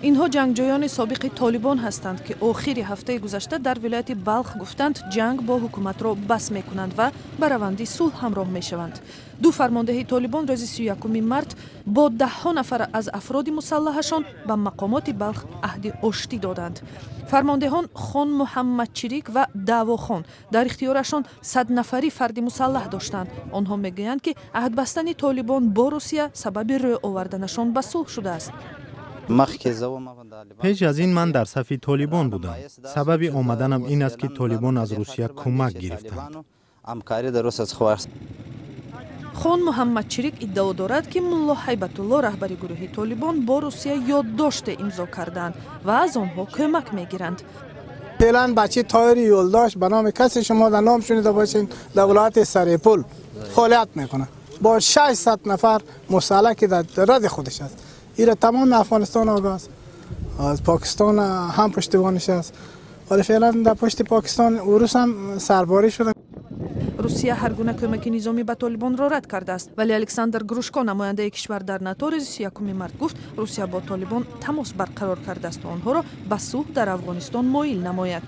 اینها جنگجویان سابق طالبان هستند که آخر هفته گذشته در ولایت بلخ گفتند جنگ با حکومت را بس میکنند و به روند صلح همراه میشوند. دو فرمانده طالبان روز 31 مارس با 10 نفر از افراد مسلحشان به مقامات بلخ عهد آشتی دادند. فرماندهان خان محمد چریک و دعواخان در اختیارشان 100 نفری فرد مسلح داشتند. آنها میگویند که عهد بستن طالبان با روسیه سبب روی آوردنشان به صلح شده است. پیش از این من در صف طالبان بودم. سبب آمدنم این است که طالبان از روسیه کمک گرفتند. خان محمد چریک ادعا دارد که ملا هیبت الله رهبری گروه طالبان با روسیه یادداشت امضا کردند و از آنها کمک میگیرند. فعلا بچه طاهر یولداش به نام کسی شما در نام شنیده باشین در ولایت سرپل فعالیت میکنه با 600 نفر مسلح که در رد خودش است. ایره تمام افغانستان آگاه است، از پاکستان هم پشتیبانش است، ولی فعلا در پشت پاکستان روس هم سرباری شده. روسیه هر گونه کمک نظامی به طالبان را رد کرده است، ولی الکساندر گروشکو نماینده کشور در ناتو روز 31 مارس گفت روسیه با طالبان تماس برقرار کرده است و آنها را به صلح در افغانستان مایل نماید.